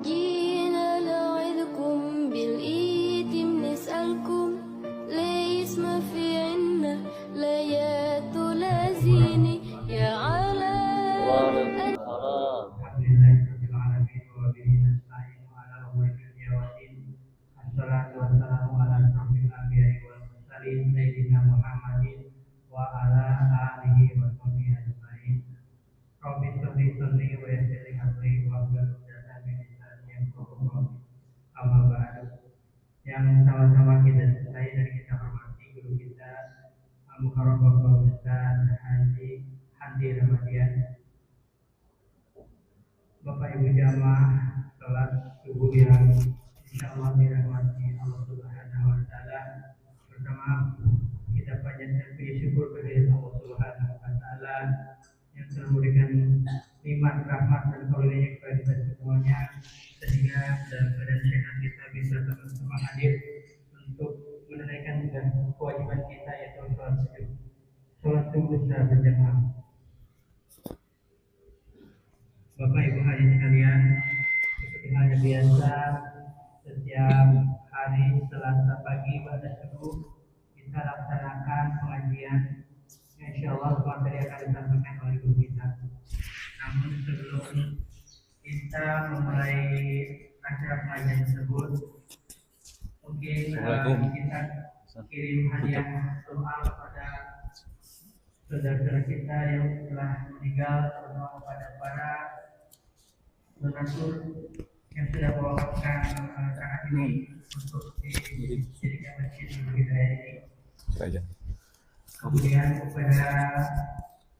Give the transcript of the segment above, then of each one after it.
جينا نعظكم بالإيتم نسألكم ليس ما في عنا ليات لازيني يا على Assalatu wassalamu ala asrofil anbiya'i wal mursalin Sayyidina Muhammadin wa ala alihi wa sahbihi ajma'in. Rabbi sholli sholli wa yassir li amri wa hlul 'uqdatam min lisani yafqahu qawli. Amma ba'du. Yang sama-sama kita cintai dan kita hormati guru kita Al-Mukarram Bapak Ustaz Haji Handi Ramadian. Bapak Ibu jamaah salat subuh yang insyaallah dirahmati Allah Subhanahu wa taala. Pertama kita panjatkan puji syukur kepada Allah Subhanahu wa taala yang telah memberikan nikmat rahmat dan karunia kepada kita semuanya sehingga dalam keadaan sehat kita bisa sama-sama hadir untuk menunaikan kewajiban kita yaitu sholat subuh secara berjamaah. Bapak Ibu hadirin sekalian, seperti halnya biasa setiap hari Selasa pagi pada subuh kita laksanakan pengajian yang insyaallah materi akan disampaikan oleh guru kita. Namun sebelum kita memulai acara pengajian tersebut, mungkin kita kirim hadiah doa kepada saudara-saudara kita yang telah meninggal, terutama kepada para donatur yang sudah membawakan acara ini untuk dijadikan masjid di wilayah ini. Kemudian kepada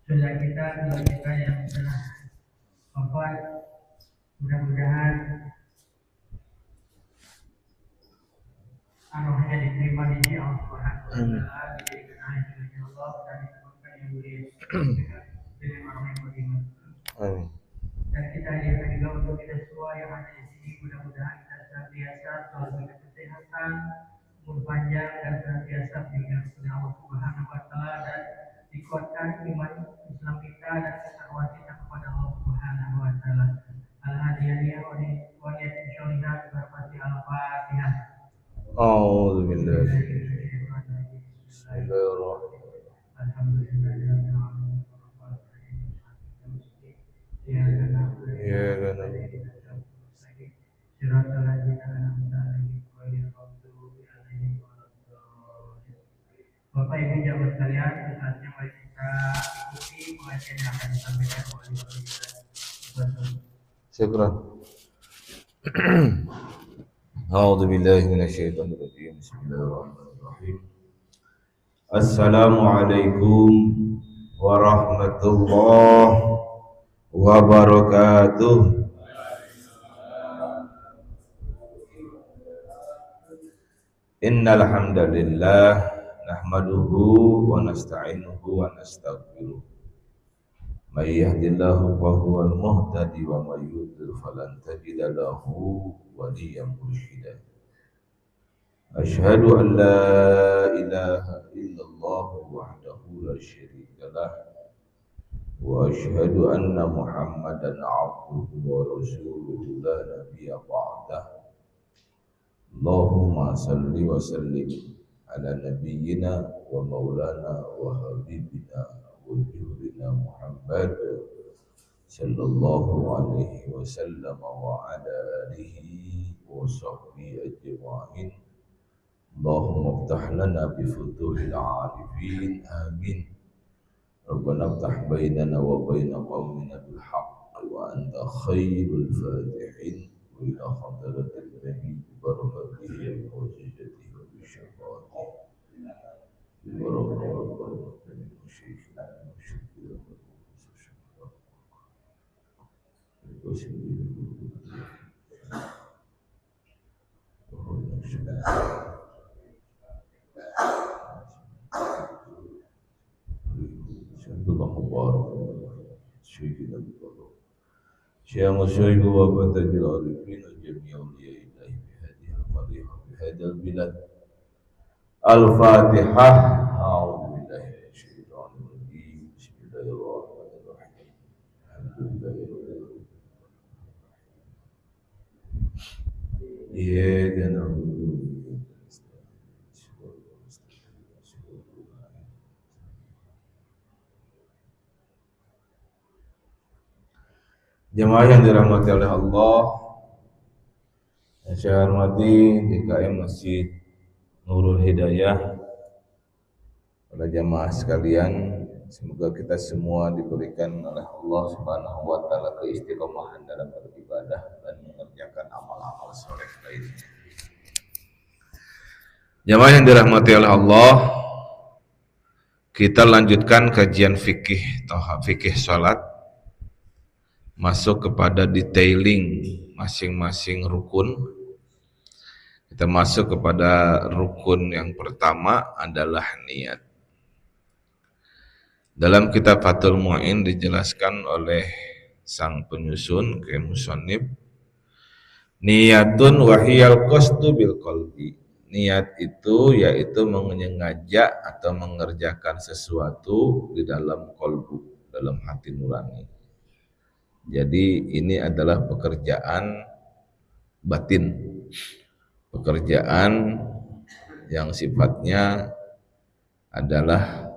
saudara kita yang telah wafat, mudah-mudahan arwahnya diterima di sisi Allah Subhanahu wa taala, dijadikan ahli surga Allah dan ditemukan yang mulia dengan arwah yang beriman. Amin. Dan kita hadiahkan juga untuk kita semua yang ada di sini, mudah-mudahan kita senantiasa selalu diberi kesehatan, umur panjang dan senantiasa diberikan oleh Allah Subhanahu wa taala dan dikuatkan iman Islam kita dan ketakwaan kita kepada Allah Subhanahu wa taala. Al-hadiyah wa niyatin sholihah berarti al-Fatihah. A'udzu billahi Bismillahirrahmanirrahim. Alhamdulillahirabbil Bapak Ibu jamaah sekalian, saatnya mari kita ikuti pengajian yang akan disampaikan oleh Bapak Ibu. Syukran. A'udzu billahi minasyaitonir rajim. Bismillahirrahmanirrahim. Assalamualaikum warahmatullahi wabarakatuh. Innal hamdalillah nahmaduhu wa nasta'inuhu wa nastaghfiruh. May yahdihillahu fahuwal muhtadi wa may yudlil falan tajida lahu waliyyan mursyida. Asyhadu an la ilaha illallah wahdahu la syarika lah wa asyhadu anna Muhammadan abduhu wa rasuluhu la nabiyya ba'dah. Allahumma salli wa sallim ala nabiyyina wa maulana wa habibina wa juhrina Muhammad sallallahu alaihi wasallam wa ala alihi wa sahbihi ajma'in. Allahumma iftah lana bi futuhil arifin amin. Rabbana iftah bainana wa baina qaumina bil haqq wa anta khairul fatihin wa ila hadratil nabi barakatihi wa mu'jizatihi wa bisyafatihi barakatuhu syaikhina wa syukur Syekh Musyayikh wa batajil arifin jami'a awliya ilahi bihadiha al-mariha bihadal bilad. Al-Fatihah. A'udzu billahi minasyaitonir rajim. Bismillahirrahmanirrahim. Alhamdulillahirabbil alamin. Iyyaka na'budu Jemaah yang dirahmati oleh Allah, yang saya hormati DKM Masjid Nurul Hidayah, para jemaah sekalian, semoga kita semua diberikan oleh Allah Subhanahu wa taala keistiqomahan dalam beribadah dan mengerjakan amal-amal soleh lainnya. Jemaah yang dirahmati oleh Allah, kita lanjutkan kajian fikih salat, masuk kepada detailing masing-masing rukun. Kita masuk kepada rukun yang pertama adalah niat. Dalam kitab Fathul Mu'in dijelaskan oleh sang penyusun ke musannif, niyatun wahiyal qasdu bil qalbi. Niat itu yaitu menyengaja atau mengerjakan sesuatu di dalam qalbu, dalam hati nurani. Jadi ini adalah pekerjaan batin, pekerjaan yang sifatnya adalah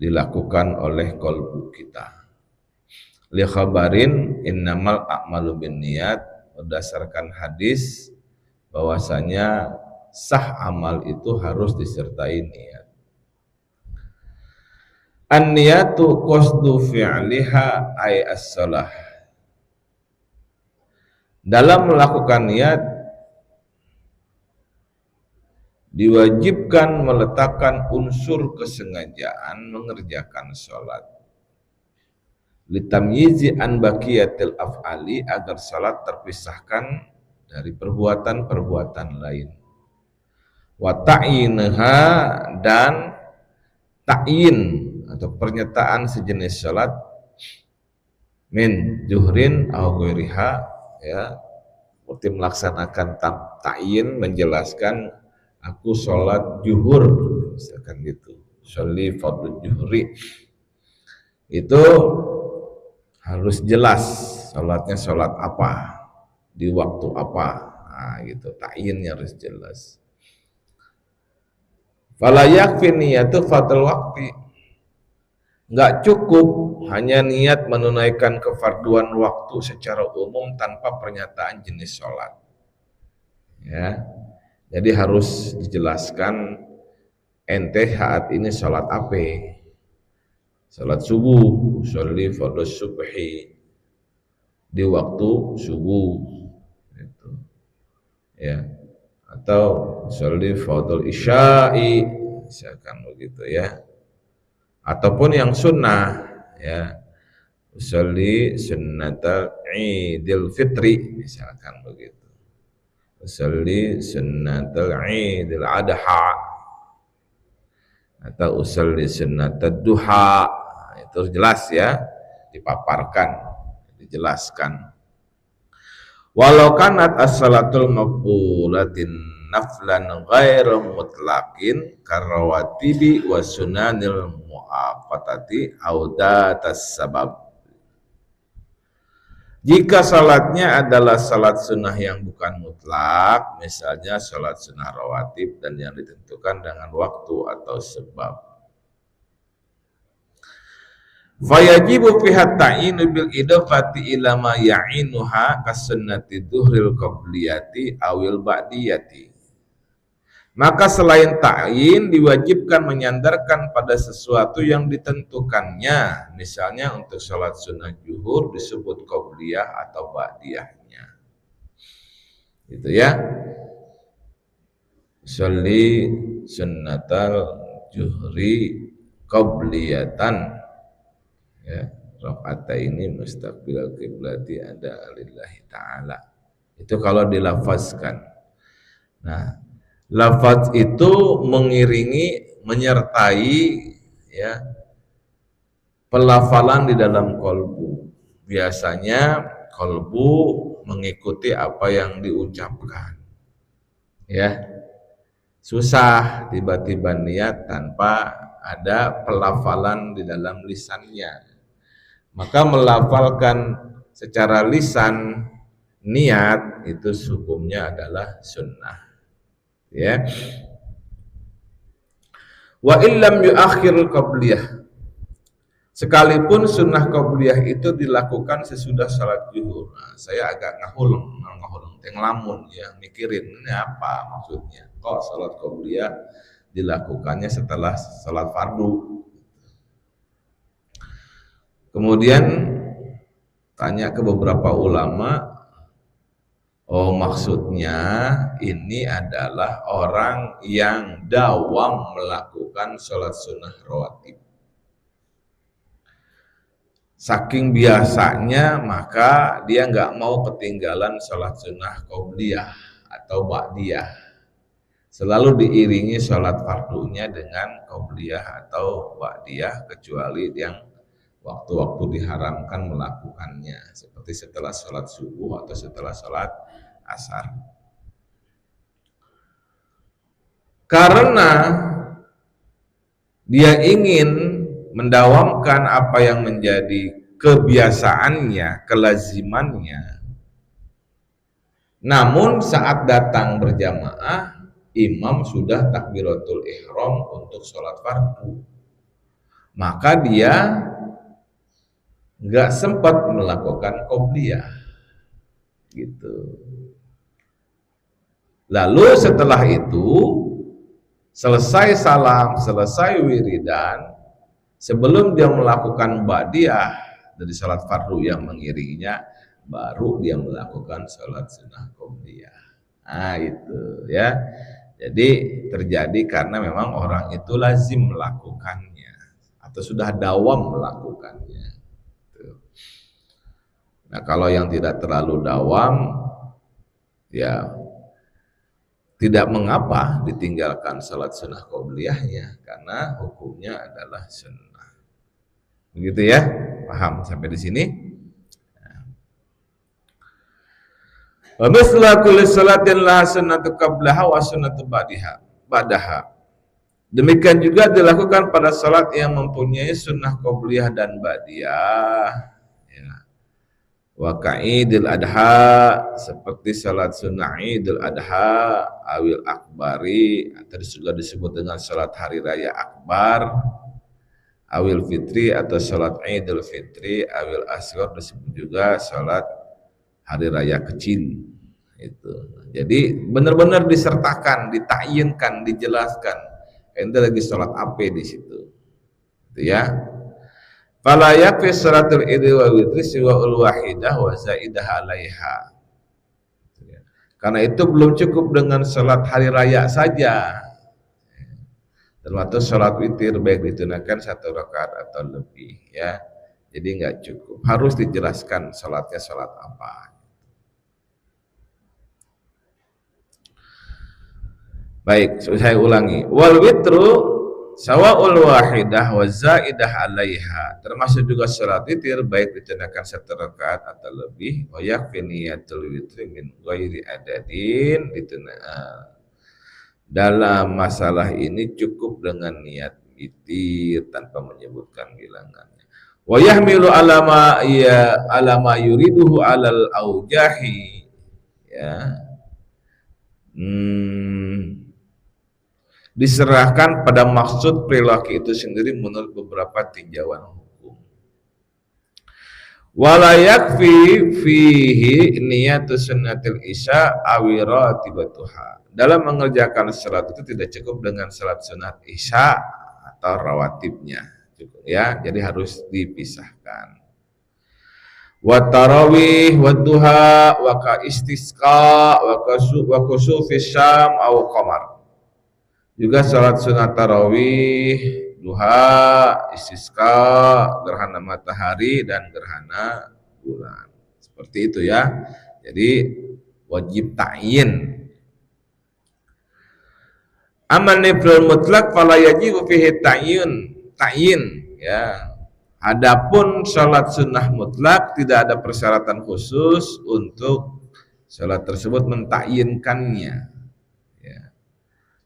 dilakukan oleh qalbu kita. Li khabarin innamal a'malu binniyat, berdasarkan hadis bahwasanya sah amal itu harus disertai niat. An-niyatu qasdu fi'liha ay as-salah. Dalam melakukan niat diwajibkan meletakkan unsur kesengajaan mengerjakan sholat. Litamyizi an baqiyatil af'ali, agar sholat terpisahkan dari perbuatan-perbuatan lain. Wa ta'yinha, dan ta'yin atau pernyataan sejenis sholat min juhrin au ghairiha, ya, seperti melaksanakan ta'yin, menjelaskan aku sholat juhur misalkan gitu, sholli fardhu juhri, itu harus jelas sholatnya sholat apa, di waktu apa, nah gitu, ta'yinnya harus jelas. Fala yakfi niyatu fatul waqti, enggak cukup hanya niat menunaikan kefarduan waktu secara umum tanpa pernyataan jenis sholat, ya. Jadi harus dijelaskan ente saat ini sholat apa, sholat subuh, sholli fardhu subhi, di waktu subuh gitu, ya, atau sholli fardhu isya'i misalkan begitu, ya, ataupun yang sunnah, ya, sholli sunnatal idil fitri misalkan begitu, sholli sunnatal idil adha, atau usolli sunnatad duha. Itu jelas, ya, dipaparkan, dijelaskan. Walau kanat as-salatul maqbulatin naflan ghairu mutlaqin karawatibi wa sunanil mu'aqatati audatas sabab. Jika salatnya adalah salat sunnah yang bukan mutlak, misalnya salat sunnah rawatib dan yang ditentukan dengan waktu atau sebab, fayajibu fiha ta'inu bil idafati ila ma ya'inuha kasunnati dhuhril qabliyati awil ba'diyati. Maka selain ta'yin diwajibkan menyandarkan pada sesuatu yang ditentukannya. Misalnya untuk sholat sunnah zuhur disebut qabliyah atau ba'diyahnya, gitu, ya. Sholli sunnatal zuhri qabliyatan, ya, rakaat ini mustaqbilal qiblati ada lillahi ta'ala. Itu kalau dilafazkan. Nah, lafaz itu mengiringi, menyertai, ya, pelafalan di dalam kolbu. Biasanya kolbu mengikuti apa yang diucapkan, ya. Susah tiba-tiba niat tanpa ada pelafalan di dalam lisannya. Maka melafalkan secara lisan niat itu hukumnya adalah sunnah, ya. Wa illam yuakhirul qabliyah, sekalipun sunnah qabliyah itu dilakukan sesudah salat zuhur. Nah, saya agak ngahuleng ngelamun ya, mikirin ini apa maksudnya, kok salat qabliyah dilakukannya setelah salat fardu. Kemudian tanya ke beberapa ulama, oh maksudnya ini adalah orang yang dawam melakukan sholat sunnah rawatib. Saking biasanya maka dia nggak mau ketinggalan sholat sunnah qobliyah atau ba'diyah. Selalu diiringi sholat fardunya dengan qobliyah atau ba'diyah, kecuali yang waktu-waktu diharamkan melakukannya, seperti setelah sholat subuh atau setelah sholat asar. Karena dia ingin mendawamkan apa yang menjadi kebiasaannya, kelazimannya. Namun saat datang berjamaah, imam sudah takbiratul ihram untuk sholat fardu. Maka dia nggak sempat melakukan qobliyah, gitu. Lalu setelah itu selesai salam, selesai wiridan, sebelum dia melakukan ba'diyah dari salat fardu yang mengiringinya, baru dia melakukan salat sunnah qobliyah. Nah itu ya. Jadi terjadi karena memang orang itu lazim melakukannya atau sudah dawam melakukannya. Nah kalau yang tidak terlalu dawam, ya tidak mengapa ditinggalkan salat sunnah qobliyahnya, karena hukumnya adalah sunnah. Begitu ya, paham sampai di sini? Wa misla kulli salatin laha sunnatu qablaha wa sunnatu ba'daha. Demikian juga dilakukan pada salat yang mempunyai sunnah qobliyah dan ba'diyah. Ya. Wa ka'idil adha, seperti salat sunnah idul adha awil akbari, atau juga disebut dengan salat hari raya akbar, awil fitri atau salat idul fitri, awil asghar disebut juga salat hari raya kecil. Itu jadi benar-benar disertakan, ditakyinkan, dijelaskan ente lagi salat apa di situ, itu ya. Fala yakfi salatul idul wa witri siwa'ul wahidah wa zaidah alaiha. Karena itu belum cukup dengan salat hari raya saja, termasuk salat witir baik ditunaikan 1 rakaat atau lebih, ya. Jadi nggak cukup, harus dijelaskan salatnya salat apa. Baik, saya ulangi. Wal witru sawa'ul wahidah wa zaidah alaiha, termasuk juga salat witir baik ditunaikan 1 rakaat atau lebih. Wa yakfi niyatul witri min ghairi adadin, dalam masalah ini cukup dengan niat witir tanpa menyebutkan bilangannya. Wa yahmilu alama yuriduhu alal aujahi, ya. Diserahkan pada maksud perilaku itu sendiri menurut beberapa tinjauan hukum. Wala yakfi fihi niyatu sunnatil isya awiratibatuha. Dalam mengerjakan salat itu tidak cukup dengan salat sunat isya atau rawatibnya, ya. Jadi harus dipisahkan. Wa tarawih wa duha wa ka istisqa wa kusufis syam au qamar. Juga salat sunat tarawih, duha, istisqa, gerhana matahari dan gerhana bulan. Seperti itu ya. Jadi wajib ta'yin. Amal niflul mutlak fala yajibu fihi ta'yin, ya. Adapun salat sunnah mutlak tidak ada persyaratan khusus untuk salat tersebut mentakyinkannya.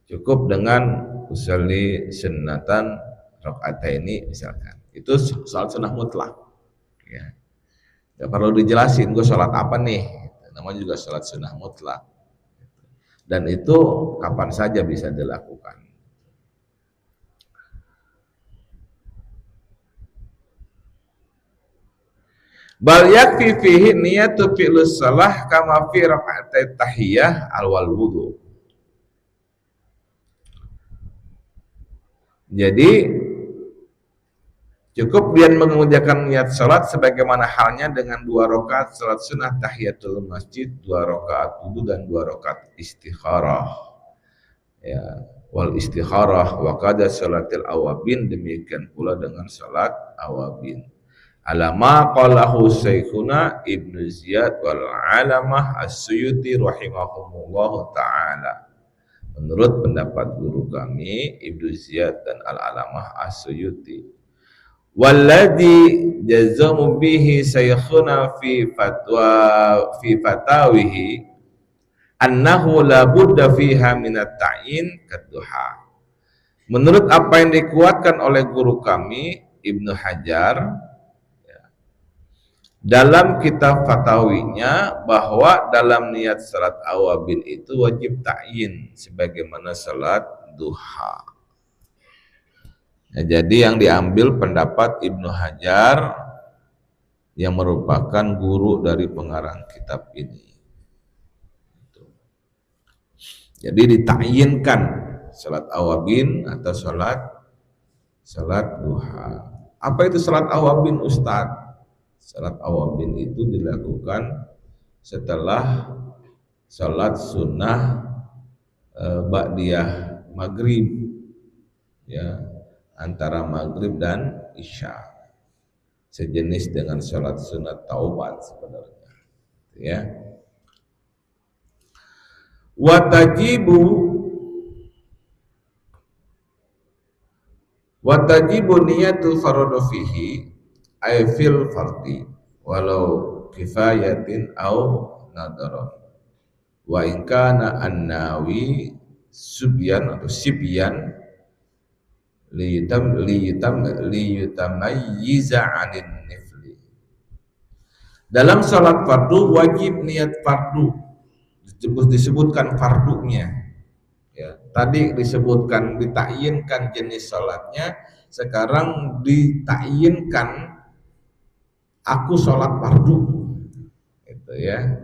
Cukup dengan usolli sunnatan rakaataini misalkan. Itu salat sunnah mutlak, ya. Gak perlu dijelasin gue salat apa nih. namanya juga salat sunnah mutlak. Dan itu kapan saja bisa dilakukan. Bal yakfi fihi niyatu fi'lus shalah kama fi raka'atai tahiyah awal wudu. Jadi cukup dia mengerjakan niat salat sebagaimana halnya dengan 2 rakaat salat sunnah tahiyatul masjid, 2 rakaat wudu dan 2 rakaat istikharah. Ya, wal istikharah wa qada salatil awabin, demikian pula dengan salat awabin. Alama qalahu Syekhuna Ibnu Ziyad wal Alamah As-Suyuti rahimahumullah ta'ala. Menurut pendapat guru kami Ibnu Ziyad dan Al-Alamah As-Suyuti. Walladhi jazamu bihi Syekhuna fi fatawihi annahu la budda fiha minat ta'yin kadduha. Menurut apa yang dikuatkan oleh guru kami Ibnu Hajar dalam kitab fatawinya, bahwa dalam niat salat awabin itu wajib ta'yin sebagaimana salat duha. Ya, jadi yang diambil pendapat Ibnu Hajar yang merupakan guru dari pengarang kitab ini. Jadi ditakyinkan salat awabin atau salat duha. Apa itu salat awabin, Ustadz? Salat awabin itu dilakukan setelah salat sunnah ba'diyah maghrib, ya, antara maghrib dan isya, sejenis dengan salat sunat taubat sebenarnya, ya. Watajibu niyatul faradu fihi ay fil fardi walau kifayatin au nadaron wa in kana an-nawi subyan atau sibyan liyutamayyiza 'anil nifli. Dalam salat fardu wajib niat fardu, disebutkan fardunya, ya. Tadi disebutkan ditakyinkan jenis salatnya, sekarang ditakyinkan aku sholat fardu, itu ya.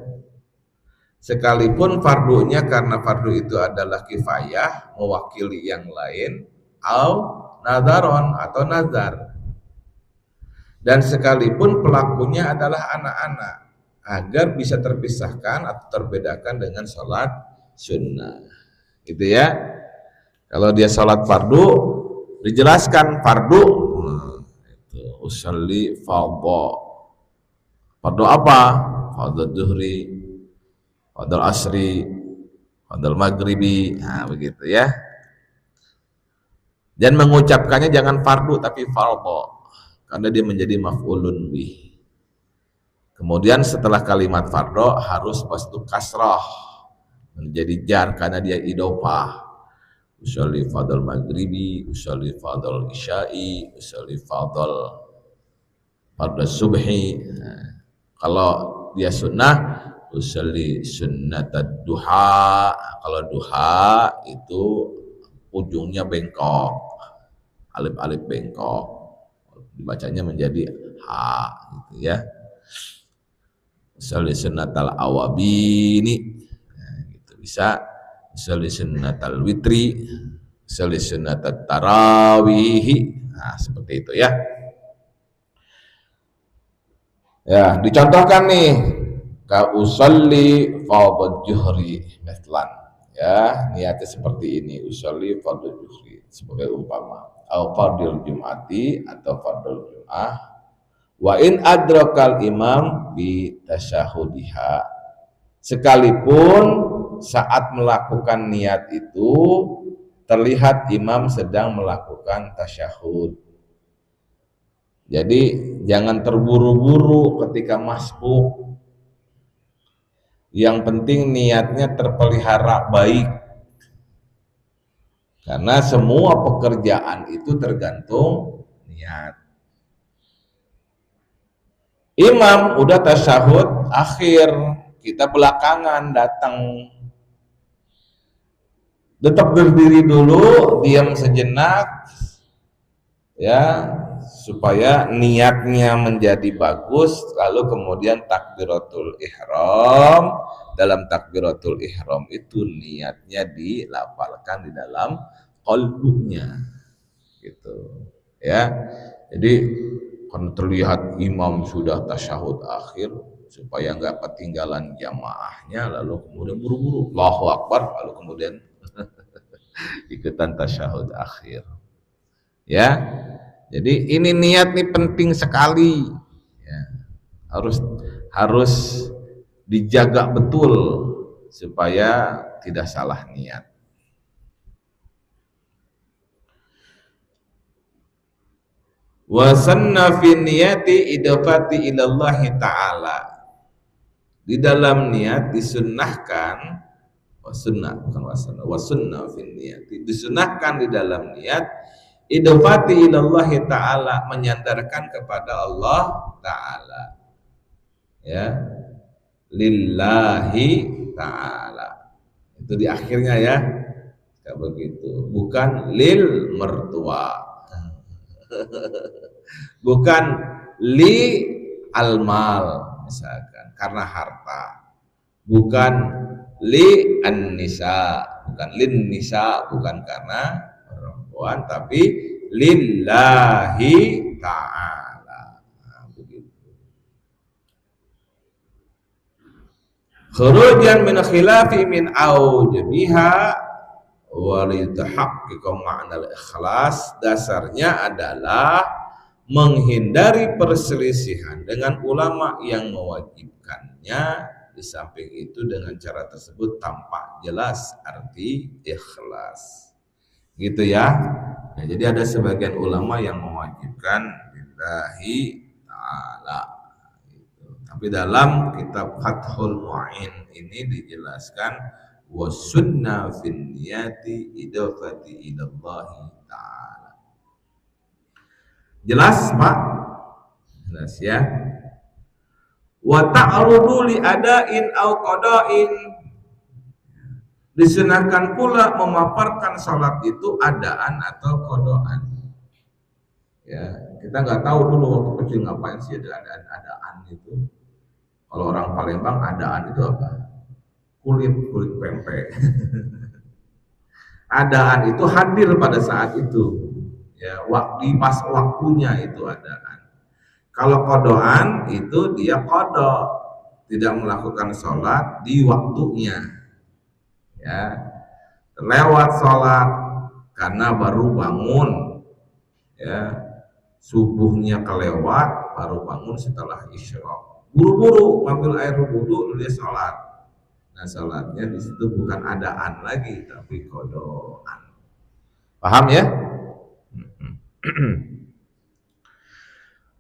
Sekalipun fardunya karena fardu itu adalah kifayah, mewakili yang lain, au nadaron atau nazar. Dan sekalipun pelakunya adalah anak-anak, agar bisa terpisahkan atau terbedakan dengan sholat sunnah, gitu ya. Kalau dia sholat fardu, dijelaskan fardu, itu usolli fardhu. Fardu apa? Fardu zuhri, fardu asri, fardu maghribi, nah begitu ya. Dan mengucapkannya jangan fardu tapi fardhu, karena dia menjadi maf'ulun bih. Kemudian setelah kalimat fardhu harus pastu kasrah, menjadi jar karena dia idofah. Usolli fardhu maghribi, usolli fardhu isya'i, usolli fardhu subhi. Nah, kalau dia sunnah, usolli sunnatad duha. Kalau duha itu ujungnya bengkok, alif-alif bengkok, dibacanya menjadi ha, gitu ya. Usolli sunnatal awabini, nah, gitu bisa. Usolli sunnatal witri, usolli sunnatat tarawihi, nah seperti itu ya. Ya, dicontohkan nih, ka usolli fardhu juhri mislan, ya, niatnya seperti ini, usolli fardhu juhri sebagai umpama, au fardhul jum'ati atau fardhul jum'ah, wa in adrakal imam bi tasyahudiha, sekalipun saat melakukan niat itu terlihat imam sedang melakukan tasyahud. Jadi jangan terburu-buru ketika masbuk. Yang penting niatnya terpelihara baik. Karena semua pekerjaan itu tergantung niat. Imam udah tasyahud akhir, kita belakangan datang. Tetap berdiri dulu, diam sejenak, ya, supaya niatnya menjadi bagus. Lalu kemudian takbiratul ihram. Dalam takbiratul ihram itu niatnya dilafalkan di dalam qalbunya, gitu, ya. Jadi kan terlihat imam sudah tasyahud akhir, supaya nggak ketinggalan jamaahnya, lalu kemudian buru-buru Allahu Akbar, lalu kemudian ikutan tasyahud akhir, ya. Jadi ini niat nih penting sekali, ya. Harus dijaga betul supaya tidak salah niat. Wa sanna fi niyati idafati ilallahi ta'ala. Di dalam niat disunnahkan, wa sunnah fi niyati, disunnahkan di dalam niat idafati ilallahi ta'ala, menyandarkan kepada Allah ta'ala, ya, lillahi ta'ala, itu di akhirnya, ya, kayak begitu, bukan lil mertua, bukan li almal misalkan karena harta, bukan li an-nisa, bukan lin nisa, bukan karena perempuan, tapi lillahi ta'ala. Nah, begitu. Khurujan min khilafi min aujabiha wa litahaqqiqa ma'nal ikhlas. Dasarnya adalah menghindari perselisihan dengan ulama yang mewajibkannya. Di samping itu dengan cara tersebut tampak jelas arti ikhlas, gitu ya. Nah, jadi ada sebagian ulama yang mewajibkan lillahi ta'ala, gitu. Tapi dalam kitab Fathul Mu'in ini dijelaskan wasunna fin niyati idafati ilallahi ta'ala. Jelas, Pak? Jelas, ya. Wa ta'rudu li adain au qada'in. Disunahkan pula memaparkan sholat itu adaan atau qada'an. Ya, kita nggak tahu dulu waktu kecil ngapain sih ada adaan itu. Kalau orang Palembang adaan itu apa? Kulit pempek. Adaan itu hadir pada saat itu, ya, pas waktunya itu adaan. Kalau qada'an itu dia qada, tidak melakukan sholat di waktunya, ya, lewat sholat karena baru bangun, ya, subuhnya kelewat, baru bangun setelah isyraq, buru-buru ngambil air wudu, dia sholat. Nah, sholatnya di situ bukan adaan lagi, tapi qada'an. Paham, ya?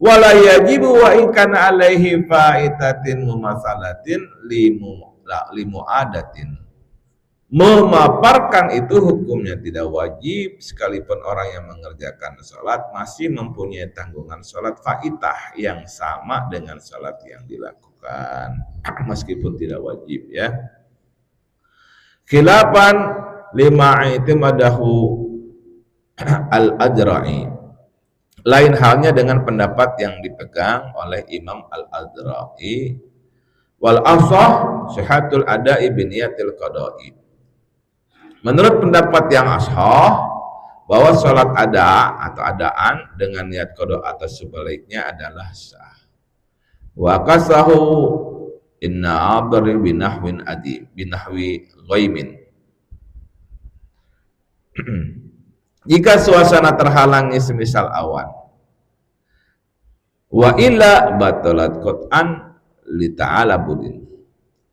Wala yajibu wa in kana alaihi faitatin mumasalatin limuadatin. Memaparkan itu hukumnya tidak wajib, sekalipun orang yang mengerjakan sholat masih mempunyai tanggungan sholat faitah yang sama dengan sholat yang dilakukan, meskipun tidak wajib, ya. Khilafan lima itimadahu al-Ajra'i. Lain halnya dengan pendapat yang dipegang oleh Imam Al-Ajra'i. Wal ashah sihhatul ada'i biniyatil qada'i. Menurut pendapat yang ashah, bahwa sholat ada atau adaan dengan niat qada atau sebaliknya adalah sah. Wa qasahu inna abri binahwin adi binahwi ghaimin. Jika suasana terhalangi semisal awan, wa illa batalat qat'an li ta'ala budin.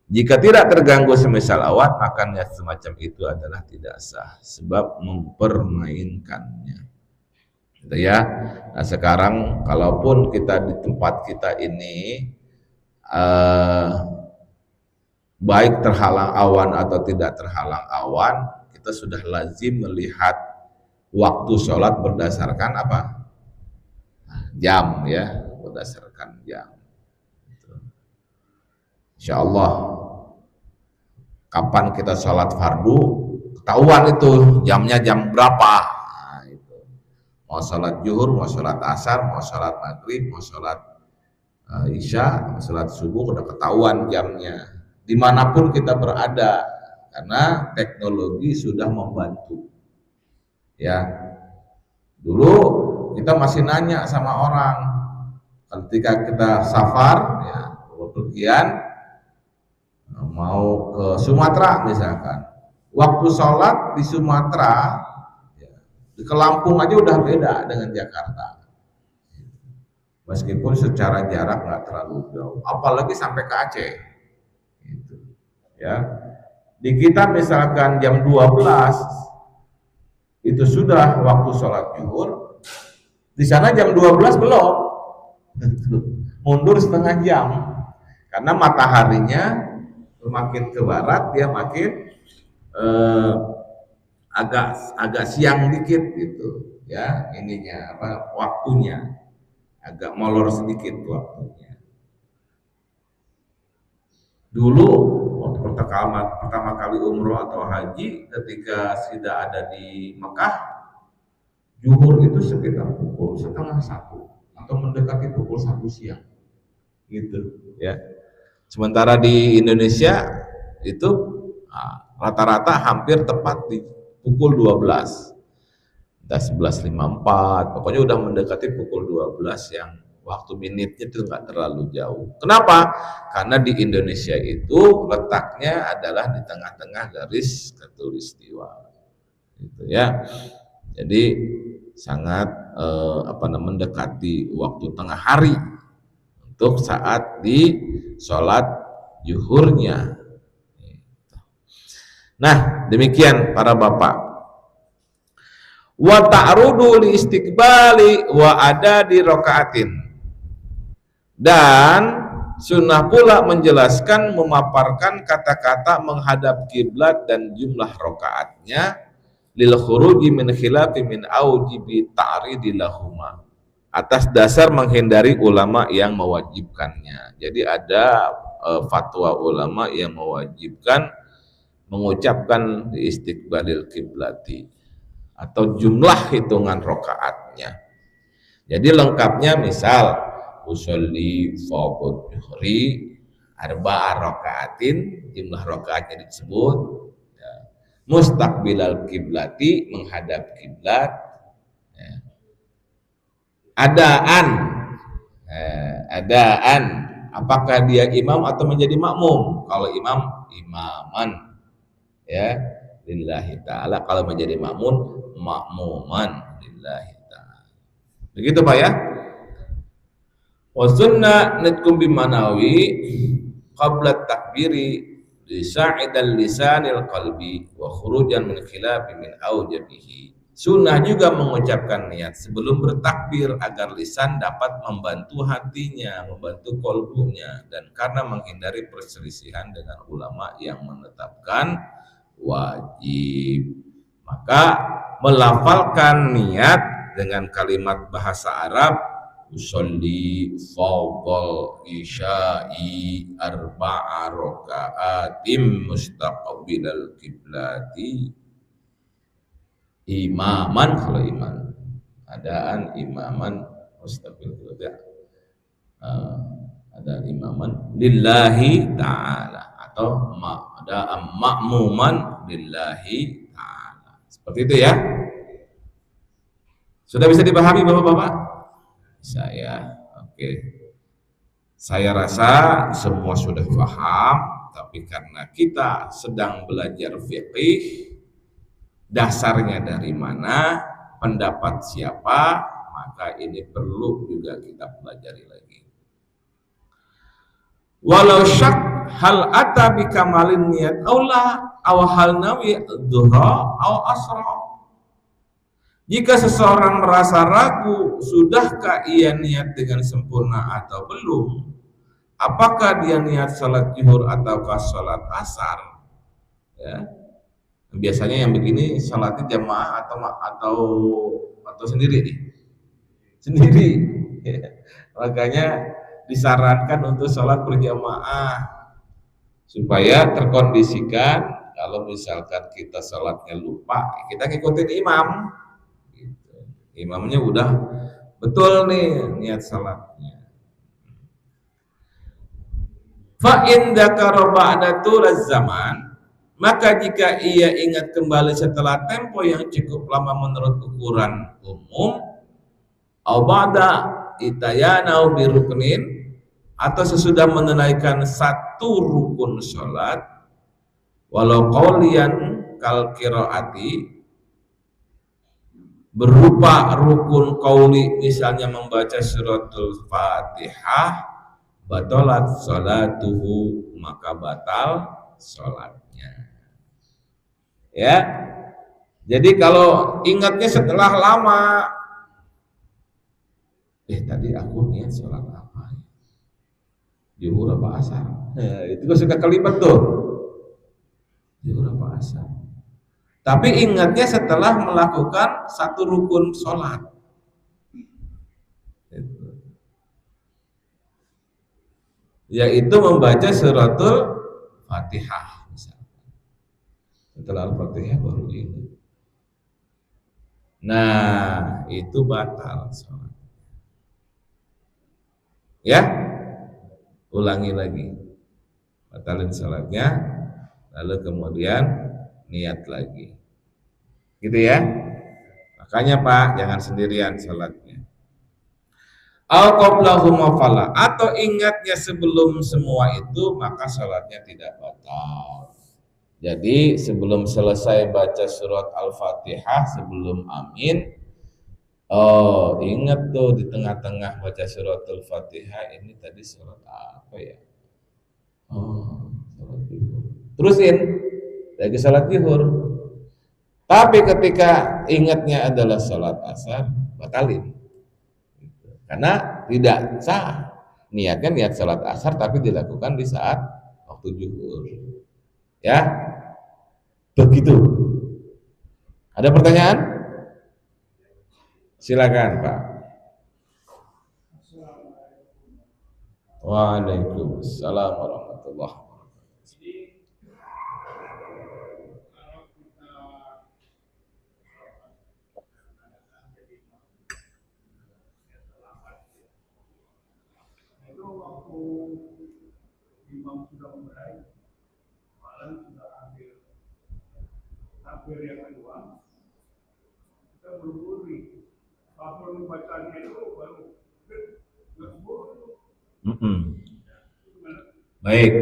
Jika tidak terganggu semisal awan, maka niat semacam itu adalah tidak sah sebab mempermainkannya. Gitu, ya. Nah, sekarang kalaupun kita di tempat kita ini baik terhalang awan atau tidak terhalang awan, kita sudah lazim melihat waktu sholat berdasarkan apa? Jam, ya, berdasarkan jam. Insya Allah kapan kita sholat fardu ketahuan itu jamnya jam berapa. Nah, itu. Mau sholat zuhur, mau sholat asar, mau sholat maghrib, mau sholat isya, mau sholat subuh, udah ketahuan jamnya dimanapun kita berada karena teknologi sudah membantu. Ya, dulu kita masih nanya sama orang ketika kita safar, ya, bepergian mau ke Sumatera misalkan, waktu sholat di Sumatera, ya, ke Lampung aja udah beda dengan Jakarta. Meskipun secara jarak nggak terlalu jauh, apalagi sampai ke Aceh. Gitu. Ya, di kita misalkan jam 12 itu sudah waktu sholat zuhur, di sana jam 12 belum, mundur setengah jam, karena mataharinya makin ke barat dia makin agak siang dikit gitu, ya ininya waktunya agak molor sedikit waktunya. Dulu waktu pertama kali umroh atau haji ketika sudah ada di Mekah, zuhur itu sekitar pukul 12:30 atau mendekati pukul 1 siang gitu ya. Sementara di Indonesia itu rata-rata hampir tepat di pukul 12, entah 11:54, pokoknya udah mendekati pukul 12 yang waktu minitnya itu nggak terlalu jauh. Kenapa? Karena di Indonesia itu letaknya adalah di tengah-tengah garis khatulistiwa, gitu ya. Jadi sangat mendekati waktu tengah hari untuk saat di sholat zuhurnya. Nah, demikian para bapak. Wa ta'rudu li istiqbali wa ada di rokaatin. Dan sunnah pula menjelaskan memaparkan kata-kata menghadap kiblat dan jumlah rokaatnya lil khuruji min khilafi min aujibi ta'ridi lahuma, atas dasar menghindari ulama yang mewajibkannya. Jadi ada fatwa ulama yang mewajibkan mengucapkan di istiqbalil kiblati atau jumlah hitungan rokaatnya. Jadi lengkapnya misal usolli fardhu zuhri arba'a rakaatin, jumlah rakaatnya disebut ya. Mustaqbilal kiblati, menghadap kiblat ya. Adaan apakah dia imam atau menjadi makmum? Kalau imam, imaman ya lillahi ta'ala, kalau menjadi makmum, makmuman lillahi ta'ala. Begitu Pak ya. Wa sunnah nitkum bimanawi qabla takbiri lisa'idal lisanil qalbi wa khurujan min khilafi min aujabihi. Sunnah juga mengucapkan niat sebelum bertakbir agar lisan dapat membantu hatinya, membantu kolbunya, dan karena menghindari perselisihan dengan ulama yang menetapkan wajib, maka melafalkan niat dengan kalimat bahasa Arab usolli fardhal isya'i arba'a raka'atim mustaqbilal kiblati imaman, kalau iman adaan imaman mustaqbil kiblat ada imaman lillahi ta'ala atau ada makmuman lillahi ta'ala. Seperti itu ya. Sudah bisa dipahami Bapak-bapak? Saya oke. Saya rasa semua sudah paham, tapi karena kita sedang belajar fiqih, dasarnya dari mana, pendapat siapa, maka ini perlu juga kita pelajari lagi. Walau syak hal ata bi kamalin niat aula aw hal nawi dhuhra aw asra. Jika seseorang merasa ragu, sudahkah ia niat dengan sempurna atau belum? Apakah dia niat salat zuhur ataukah salat asar? Ya. Biasanya yang begini salatnya jamaah atau sendiri nih. Sendiri. Ya. Makanya disarankan untuk sholat berjamaah supaya terkondisikan kalau misalkan kita sholatnya lupa, kita ngikutin imam. Gitu. Imamnya udah betul nih niat sholatnya. Fa in dzakara ba'da tulaz zaman, maka jika ia ingat kembali setelah tempo yang cukup lama menurut ukuran umum, au ba'da itayana bi ruknin, atau sesudah menunaikan satu rukun sholat, walau qaulian kal qiraati, berupa rukun qauli misalnya membaca suratul Fatihah, batalat salatuhu, maka batal sholatnya. Ya, jadi kalau ingatnya setelah lama, tadi aku niat sholat apa? Zuhur apa asar? Itu kan suka kelibat tuh. Zuhur apa asar? Tapi ingatnya setelah melakukan satu rukun sholat. Yaitu membaca suratul Fatihah misalnya. Setelah Al-Fatihah baru ini. Nah, itu batal sholat. Ya, ulangi lagi. Batalin sholatnya, lalu kemudian niat lagi. Gitu ya. Makanya Pak, jangan sendirian sholatnya. Atau ingatnya sebelum semua itu, maka sholatnya tidak batal. Jadi sebelum selesai baca surat Al-Fatihah, sebelum amin, ingat tuh di tengah-tengah baca surat Al-Fatihah, ini tadi surat apa ya? Salat zuhur. Terusin lagi salat zuhur. Tapi ketika ingatnya adalah salat asar, batalin. Karena tidak sah. Niatnya niat salat asar tapi dilakukan di saat waktu zuhur. Ya. Begitu. Ada pertanyaan? Silakan, Pak. Waalaikumsalam warahmatullahi wabarakatuh. Itu waktu imam sudah mulai, malam sudah ambil takbir yang kedua, kita berburi. Apa bacanya itu baru Baik.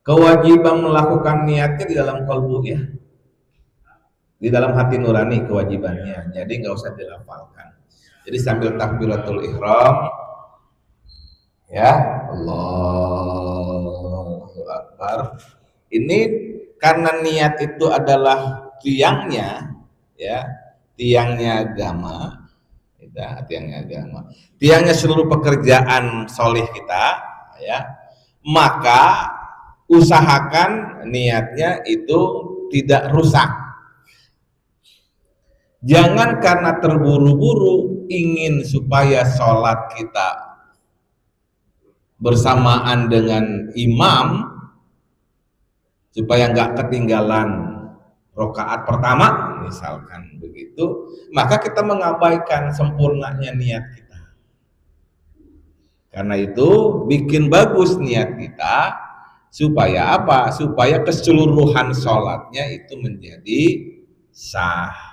Kewajiban melakukan niatnya di dalam kalbu ya. Di dalam hati nurani kewajibannya. Jadi nggak usah dilafalkan. Jadi sambil takbiratul ihram, ya, Allahu Akbar. Ini karena niat itu adalah tiangnya, ya, tiangnya agama, tiangnya agama, tiangnya seluruh pekerjaan solih kita, ya. Maka usahakan niatnya itu tidak rusak. Jangan karena terburu-buru ingin supaya sholat kita bersamaan dengan imam, supaya nggak ketinggalan rokaat pertama, misalkan begitu, maka kita mengabaikan sempurnanya niat kita. Karena itu bikin bagus niat kita, supaya apa? Supaya keseluruhan sholatnya itu menjadi sah.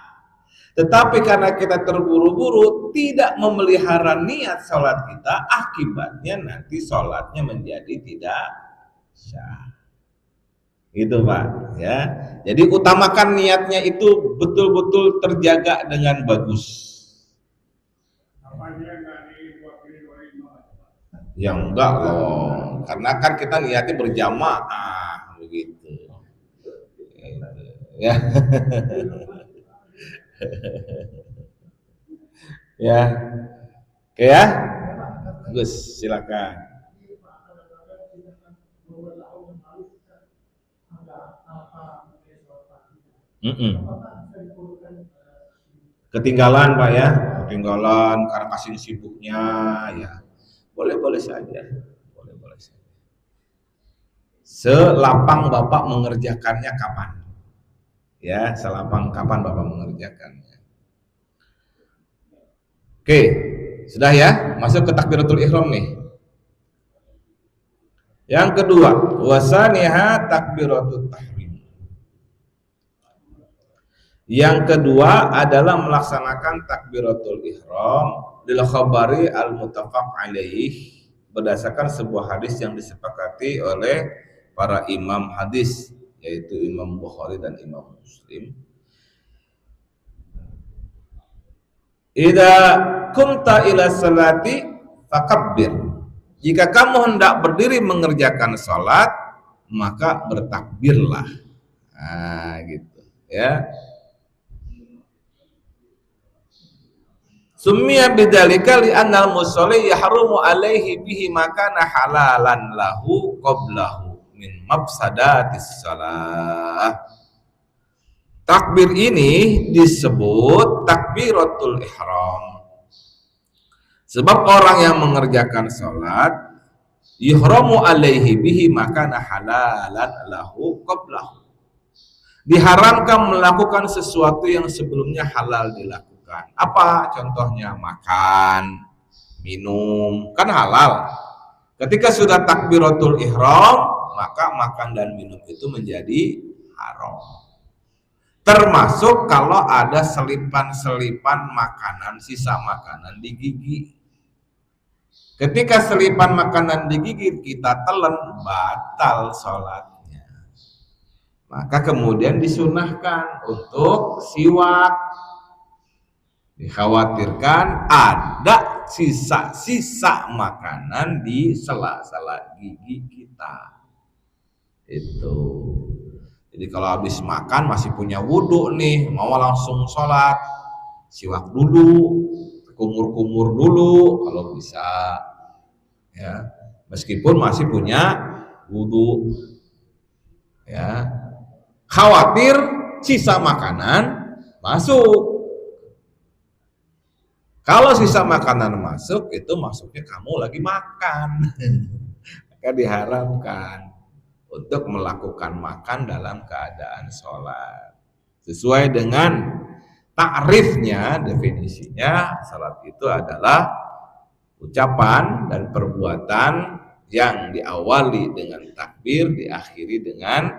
Tetapi karena kita terburu-buru tidak memelihara niat sholat kita, akibatnya nanti sholatnya menjadi tidak sah. Gitu Pak, ya. Jadi utamakan niatnya itu betul-betul terjaga dengan bagus. Ya enggak loh, karena kan kita niatnya berjamaah begitu. Ya. Ya. Oke ya. Gus, silakan. Ketinggalan Pak ya, ketinggalan karena kasih sibuknya ya. Boleh saja. Selapang Bapak mengerjakannya kapan? Ya, selapang kapan Bapak mengerjakannya. Oke, sudah ya, masuk ke takbiratul ihram nih. Yang kedua, wasaniha takbiratul tahrim. Yang kedua adalah melaksanakan takbiratul ihram lil khabari al muttafaq alaih, berdasarkan sebuah hadis yang disepakati oleh para imam hadis, yaitu Imam Bukhari dan Imam Muslim. Idza kumta ila salati fakabbir. Jika kamu hendak berdiri mengerjakan salat, maka bertakbirlah. Nah, gitu ya. Summiya bidzalika li annal musalli yahrumu alaihi bihi makana halalan lahu qablahu min mafsadatis salah. Takbir ini disebut takbiratul ihram. Sebab orang yang mengerjakan salat yuhramu alaihi bihi makana halalan lahu qablahu. Diharamkan melakukan sesuatu yang sebelumnya halal dilakukan. Apa contohnya? Makan, minum, kan halal. Ketika sudah takbiratul ihram, maka makan dan minum itu menjadi haram. Termasuk kalau ada selipan-selipan makanan, sisa makanan di gigi. Ketika selipan makanan di gigi kita telan, batal sholatnya. Maka kemudian disunahkan untuk siwak. Dikhawatirkan ada sisa-sisa makanan di sela-sela gigi kita. Itu. Jadi kalau habis makan masih punya wudhu nih, mau langsung sholat, siwak dulu, kumur-kumur dulu kalau bisa, ya, meskipun masih punya wudhu, ya, khawatir sisa makanan masuk. Kalau sisa makanan masuk, itu masuknya kamu lagi makan, maka diharamkan untuk melakukan makan dalam keadaan sholat. Sesuai dengan takrifnya, definisinya, salat itu adalah ucapan dan perbuatan yang diawali dengan takbir, diakhiri dengan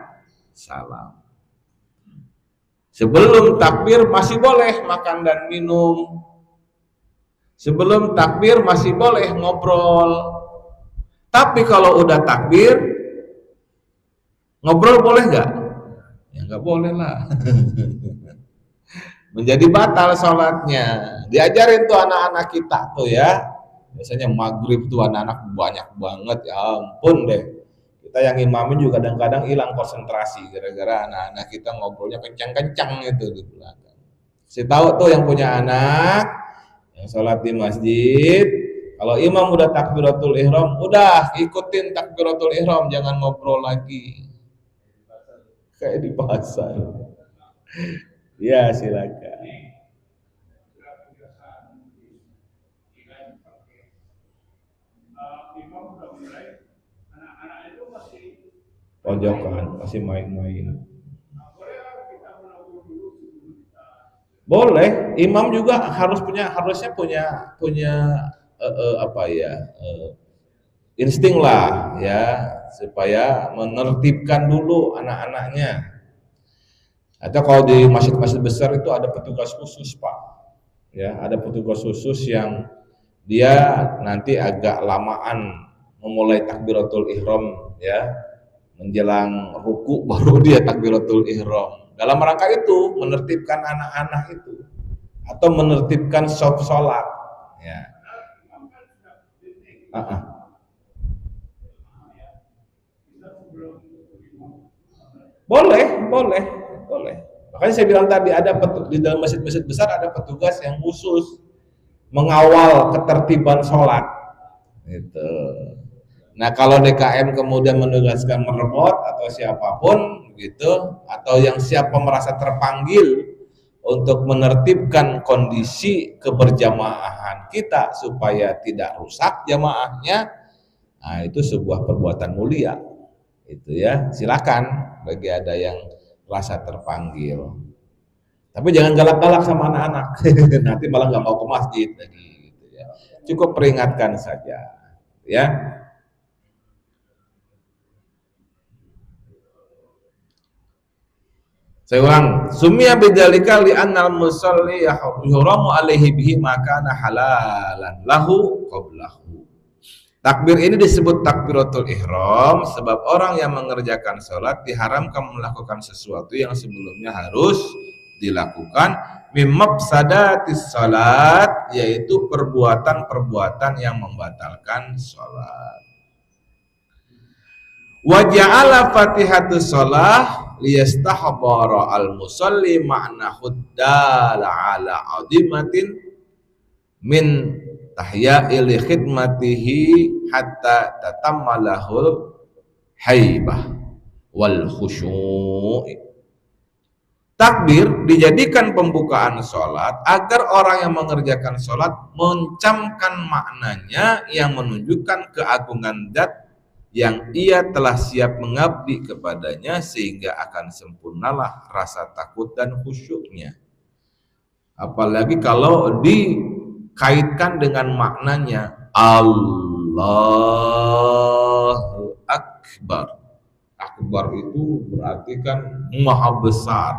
salam. Sebelum takbir masih boleh makan dan minum. Sebelum takbir masih boleh ngobrol. Tapi kalau udah takbir, ngobrol boleh nggak? Ya nggak boleh lah. Menjadi batal sholatnya. Diajarin tuh anak-anak kita tuh ya. Biasanya maghrib tuh anak-anak banyak banget, ya ampun deh. Kita yang imamin juga kadang-kadang hilang konsentrasi gara-gara anak-anak kita ngobrolnya kencang-kencang itu di belakang. Saya tahu tuh yang punya anak yang sholat di masjid, kalau imam udah takbiratul ihram, udah ikutin takbiratul ihram, jangan ngobrol lagi. Kayak di pasar. Ya, silakan. Pojokan, masih main-main. Boleh, imam juga harusnya punya insting lah ya, supaya menertibkan dulu anak-anaknya. Atau kalau di masjid-masjid besar itu ada petugas khusus, Pak. Ya, ada petugas khusus yang dia nanti agak lamaan memulai takbiratul ihram ya. Menjelang ruku baru dia takbiratul ihram. Dalam rangka itu menertibkan anak-anak itu atau menertibkan sholat ya. Boleh. Makanya saya bilang tadi ada di dalam masjid-masjid besar ada petugas yang khusus mengawal ketertiban sholat. Gitu. Nah kalau DKM kemudian menugaskan merebot atau siapapun gitu, atau yang siapa merasa terpanggil untuk menertibkan kondisi keberjamaahan kita supaya tidak rusak jamaahnya, nah itu sebuah perbuatan mulia Itu ya, silakan bagi ada yang rasa terpanggil. Tapi jangan galak-galak sama anak-anak, nanti malah nggak mau ke masjid lagi. Gitu ya. Cukup peringatkan saja, ya. Saya ulang, sumia bidzalika li annal musalli yuhramu alaihi bihi makana halalan lahu qablahu. Takbir ini disebut takbiratul ihram sebab orang yang mengerjakan sholat diharamkan melakukan sesuatu yang sebelumnya harus dilakukan mimafsadatis sholat, yaitu perbuatan-perbuatan yang membatalkan sholat. Wa ja'ala fatihatus sholah liyastahbara al-musalli ma'na huddala ala azimatin min tahya'il khidmatihi hatta tatammalahul haibah wal khusyu'i. Takbir dijadikan pembukaan sholat agar orang yang mengerjakan sholat mencamkan maknanya yang menunjukkan keagungan zat yang ia telah siap mengabdi kepadanya, sehingga akan sempurnalah rasa takut dan khusyuknya. Apalagi kalau dikaitkan dengan maknanya Allahu Akbar. Akbar itu berarti kan maha besar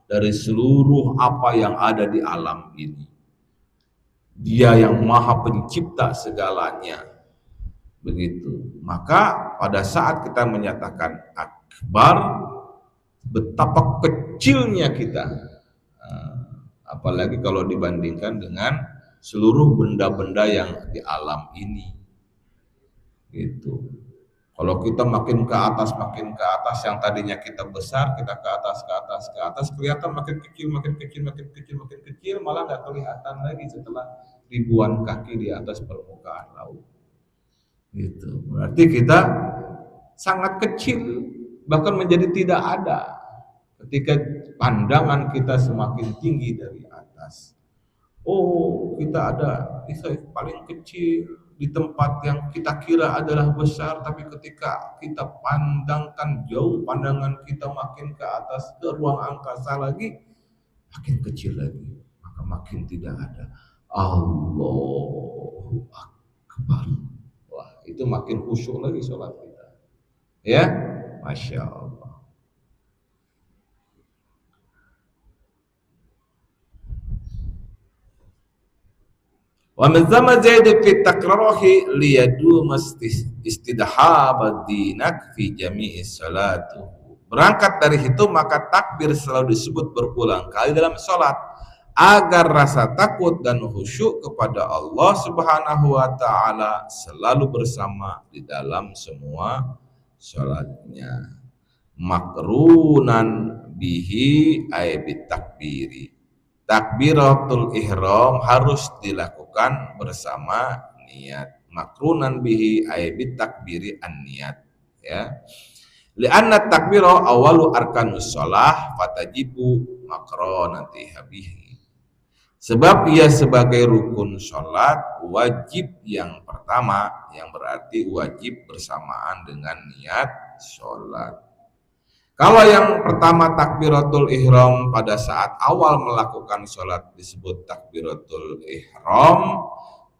dari seluruh apa yang ada di alam ini. Dia yang maha pencipta segalanya. Begitu. Maka pada saat kita menyatakan akbar, betapa kecilnya kita. Apalagi kalau dibandingkan dengan seluruh benda-benda yang di alam ini. Gitu. Kalau kita makin ke atas, yang tadinya kita besar, kita ke atas, kelihatan makin kecil, malah nggak kelihatan lagi setelah ribuan kaki di atas permukaan laut. Gitu. Berarti kita sangat kecil, bahkan menjadi tidak ada ketika pandangan kita semakin tinggi dari atas. Oh, kita ada paling kecil di tempat yang kita kira adalah besar, tapi ketika kita pandangkan jauh, pandangan kita makin ke atas ke ruang angkasa lagi, makin kecil lagi, maka makin tidak ada. Allahu Akbar. Wah, itu makin khusyuk lagi sholat kita. Ya, Masya Allah. Wa min thama zaid fi takraruhi liyadu istidhab dinak fi jami'i salatu. Berangkat dari itu maka takbir selalu disebut berulang kali dalam salat agar rasa takut dan khusyuk kepada Allah Subhanahu wa taala selalu bersama di dalam semua salatnya. Makrunan bihi ay bitakbiri. Takbiratul ihram harus dilakukan bersama niat. Makrunan bihi ay bitakbiri an-niat, ya. Li'anna takbira awalu arkanus shalah fatajibu makronatiha bihi. Sebab ia sebagai rukun sholat wajib yang pertama, yang berarti wajib bersamaan dengan niat sholat. Kalau yang pertama takbiratul ihram pada saat awal melakukan sholat disebut takbiratul ihram,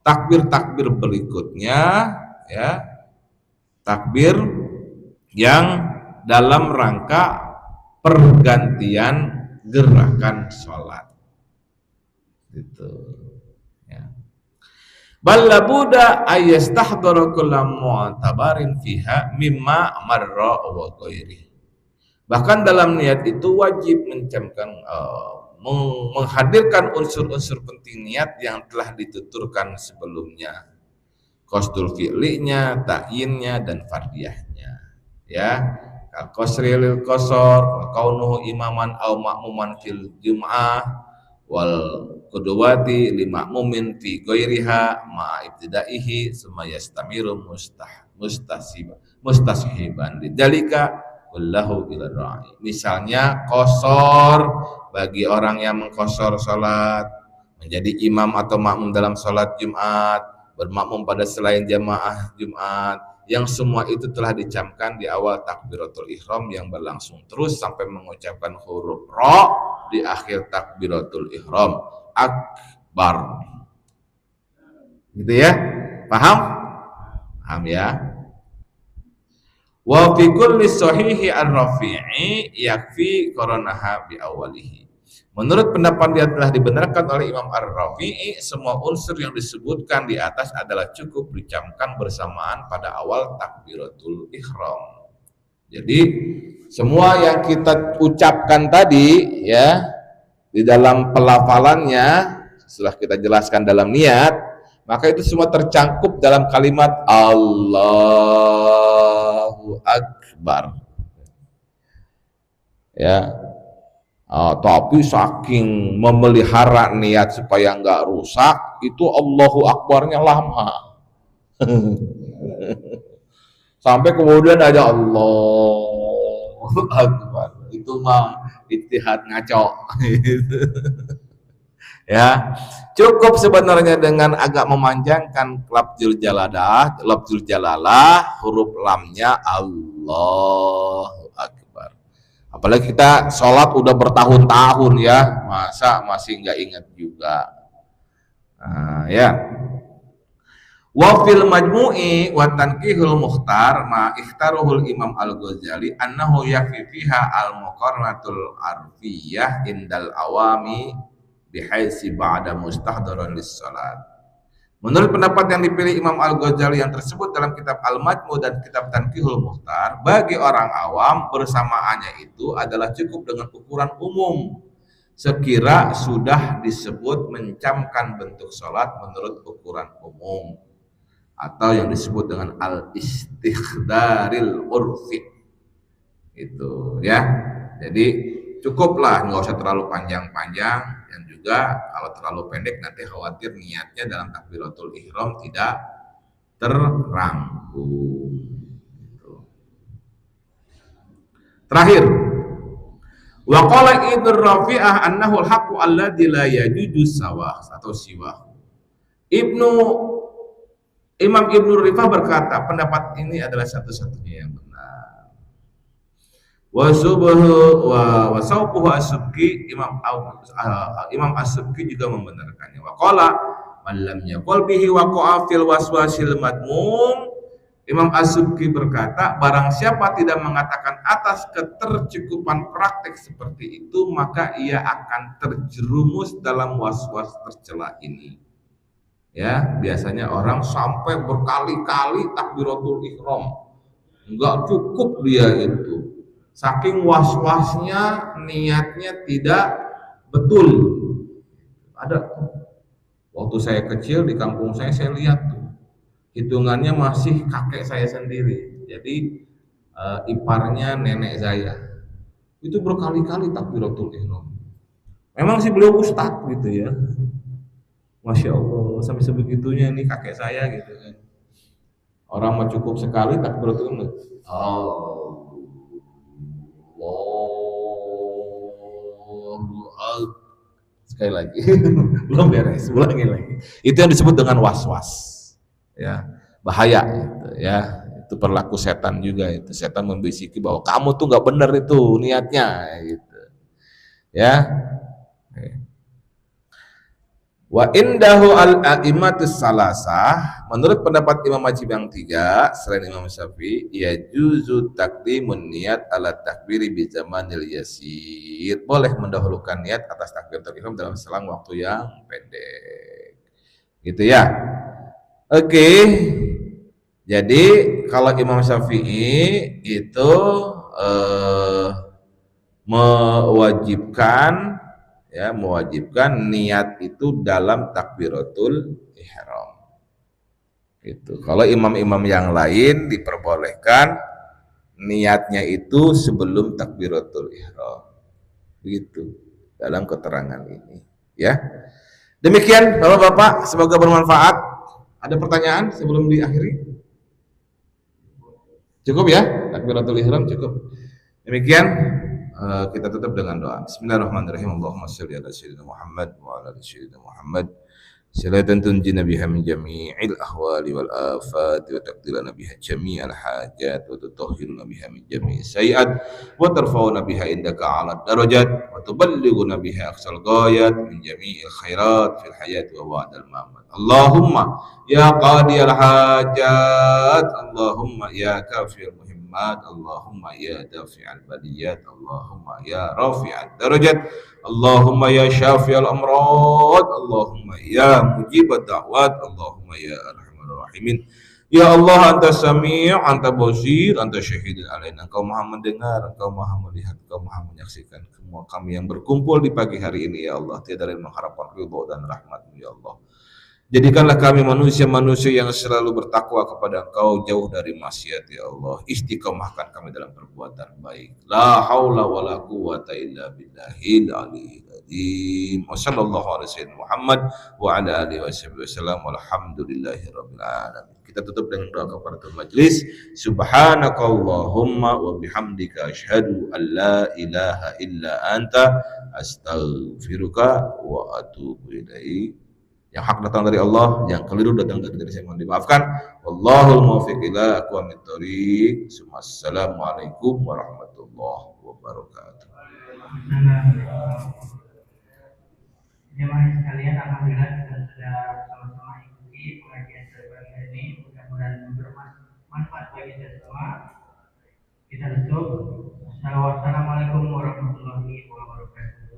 takbir-takbir berikutnya, ya, takbir yang dalam rangka pergantian gerakan sholat. Gitu, ya. Balla buda ayastahdara kullu mu'tabarin fiha mimma marra wa ghairi. Bahkan dalam niat itu wajib mencamkan menghadirkan unsur-unsur penting niat yang telah dituturkan sebelumnya. Qasdul fi'linya, ta'yinnya dan fardiyahnya, ya. Qasril qasar, kaunuhu imaman aw ma'muman fil jum'ah wal qudwati lima mumin fi ghairiha ma ibtidaihi summa yastamiru mustashiban lidzalika kullahu ila ra'i. Misalnya qasar bagi orang yang mengqasar salat, menjadi imam atau makmum dalam salat Jumat, bermakmum pada selain jamaah Jumat, yang semua itu telah dicamkan di awal takbiratul ihram yang berlangsung terus sampai mengucapkan huruf ra di akhir takbiratul ihram akbar. Gitu ya? Paham? Paham ya? Wa fi kulli sahihi ar-Rafi'i yakfi qaranaha bi awalihi. Menurut pendapat yang telah dibenarkan oleh Imam Ar-Rafi'i, semua unsur yang disebutkan di atas adalah cukup dicamkan bersamaan pada awal takbiratul ihram. Jadi semua yang kita ucapkan tadi ya di dalam pelafalannya setelah kita jelaskan dalam niat, maka itu semua tercangkup dalam kalimat Allahu Akbar. Ya. Tapi saking memelihara niat supaya nggak rusak, itu Allahu Akbarnya lama. Sampai kemudian ada Allahu Akbar. Itu mah ijtihad ngaco. Ya, cukup sebenarnya dengan agak memanjangkan lafzul jalalah, huruf lamnya Allahu Akbar. Apalagi kita sholat udah bertahun-tahun ya, masa masih nggak ingat juga. Nah, ya. Wa fil majmu'i wa tankihul mukhtar ma ikhtaruhul Imam Al-Ghazali annahu yakfi fiha al-muqarnatul arfiyah indal awami bihaitsi ba'da mustahdaran lis-salat. Menurut pendapat yang dipilih Imam Al-Ghazali yang tersebut dalam kitab Al-Majmu' dan kitab Tankihul Mukhtar, bagi orang awam bersamaannya itu adalah cukup dengan ukuran umum sekira sudah disebut mencamkan bentuk sholat menurut ukuran umum atau yang disebut dengan al-istikhdaril urfi. Itu ya. Jadi cukuplah, nggak usah terlalu panjang-panjang, dan juga kalau terlalu pendek nanti khawatir niatnya dalam takbiratul ihram tidak terrangkum. Terakhir, wa qala Ibnu Rafi'ah annahu al-haqqu alladzi la yajuju sawah atau siwah. Imam Ibnu Rifah berkata, pendapat ini adalah satu-satunya yang benar. Wa subhu wa sauquhu as-Subki, Imam as-Subki juga membenarkannya. Wa qala man lam yaqul bihi waqa'a fil waswasil madmum. Imam as-Subki berkata, barang siapa tidak mengatakan atas ketercukupan praktek seperti itu, maka ia akan terjerumus dalam waswas tercela ini. Ya, biasanya orang sampai berkali-kali takbiratul ihram, enggak cukup dia itu. Saking was-wasnya, niatnya tidak betul. Ada waktu saya kecil di kampung saya lihat tuh, hitungannya masih kakek saya sendiri. Jadi iparnya nenek saya. Itu berkali-kali takbiratul ihram. Memang sih beliau ustadz gitu ya. Masya Allah, sampai sebegitunya ini kakek saya gitu kan. Orang mah cukup sekali takbiratul ihram. Sekali lagi. Belum beres, ulangin lagi. Itu yang disebut dengan was-was. Ya, bahaya gitu ya. Itu perilaku setan juga itu. Setan membisiki bahwa kamu tuh nggak benar itu niatnya gitu. Ya. Wa indahu al-a'immatus salasah, menurut pendapat Imam Mazhab yang tiga selain Imam Syafi'i, ya juzu taqdimun niat ala takbiri bi zamanil yasir, boleh mendahulukan niat atas takbiratul ihram dalam selang waktu yang pendek. Gitu ya. Oke. Jadi kalau Imam Syafi'i itu mewajibkan niat itu dalam takbiratul ihram. Itu. Kalau imam-imam yang lain diperbolehkan niatnya itu sebelum takbiratul ihram. Begitu dalam keterangan ini, ya. Demikian Bapak-bapak, semoga bermanfaat. Ada pertanyaan sebelum diakhiri? Cukup ya? Takbiratul ihram cukup. Demikian. Kita tutup dengan doa. Bismillahirrahmanirrahim. Allahumma shalli ala sayyidina Muhammad wa ala ali sayyidina Muhammad صلاة تنجينا بها من جميع الأهوال والآفات وتقضي لنا بها جميع الحاجات وتطهرنا بها من جميع السيئات وترفعنا بها عندك أعلى الدرجات وتبلغنا بها أقصى الغايات من جميع الخيرات في الحياة وبعد الممات. اللهم يا قاضي الحاجات، اللهم يا كافي المهمات، اللهم يا دافع البليات، اللهم يا رافع الدرجات، اللهم يا شافي الأمراض، اللهم يا مجيب الدعوات، اللهم يا أرحم الراحمين. Ya Allah, Anta Sami', Anta Basir, Anta Syahidun alaina. Engkau Maha mendengar, Engkau Maha melihat, Engkau Maha menyaksikan semua kami yang berkumpul di pagi hari ini, ya Allah. Tiada lain mengharapkan ridho dan rahmat-Mu, ya Allah. Jadikanlah kami manusia-manusia yang selalu bertakwa kepada Engkau, jauh dari maksiat, ya Allah. Istiqomahkan kami dalam perbuatan baik. La haula wa la quwata illa billahil aliyyil azim. Wa sallallahu alaihi wasallam Muhammad wa ala alihi wasallam walhamdulillahi rabbil alamin. Kita tutup dengan doa kafaratul majlis. Subhanakallahumma wa bihamdika asyhadu an la ilaha illa anta astaghfiruka wa atubu ilaik. Yang hak datang dari Allah, yang keliru datang dari saya, mohon dimaafkan. Wallahul muwaffiq ila aqwamit thoriq. Assalamualaikum warahmatullahi wabarakatuh. Jemaah sekalian, alhamdulillah kita sudah sama-sama ikuti pengajian pada ini. Mudah-mudahan bermanfaat bagi kita semua. Kita tutup. Assalamualaikum warahmatullahi wabarakatuh.